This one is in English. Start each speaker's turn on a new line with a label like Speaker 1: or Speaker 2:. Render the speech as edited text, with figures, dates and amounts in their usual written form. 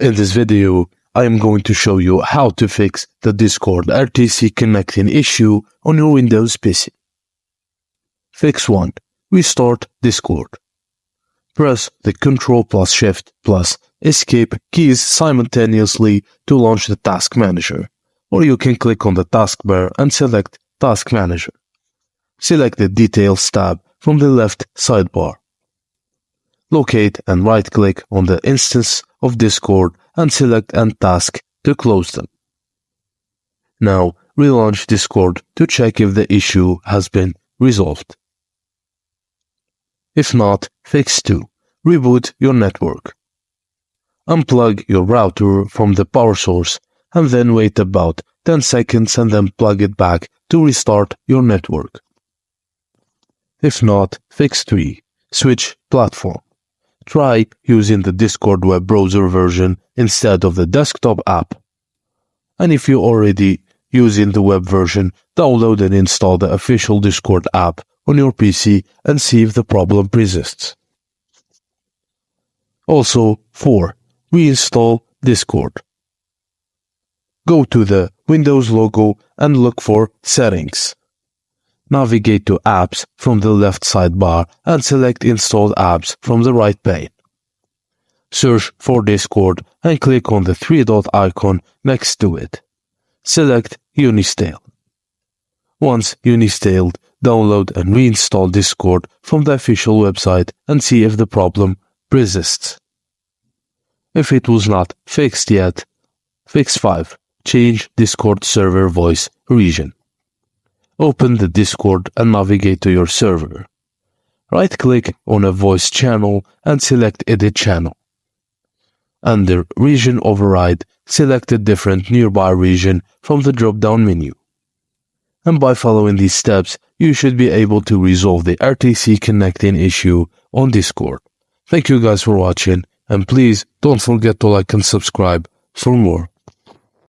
Speaker 1: In this video, I am going to show you how to fix the Discord RTC connecting issue on your Windows PC. Fix 1. Restart Discord. Press the Ctrl plus Shift plus Escape keys simultaneously to launch the Task Manager, or you can click on the taskbar and select Task Manager. Select the Details tab from the left sidebar. Locate and right-click on the instance of Discord and select End Task to close them. Now, relaunch Discord to check if the issue has been resolved. If not, fix 2. Reboot your network. Unplug your router from the power source and then wait about 10 seconds and then plug it back to restart your network. If not, fix 3. Switch platform. Try using the Discord web browser version instead of the desktop app. And if you're already using the web version, download and install the official Discord app on your PC and see if the problem persists. Also, 4. Reinstall Discord. Go to the Windows logo and look for Settings. Navigate to Apps from the left sidebar and select Installed Apps from the right pane. Search for Discord and click on the 3-dot icon next to it. Select Uninstall. Once uninstalled, download and reinstall Discord from the official website and see if the problem persists. If it was not fixed yet, fix 5. Change Discord server voice region. Open the Discord and navigate to your server. Right-click on a voice channel and select Edit Channel. Under Region Override, select a different nearby region from the drop-down menu. And by following these steps, you should be able to resolve the RTC connecting issue on Discord. Thank you guys for watching, and please don't forget to like and subscribe for more.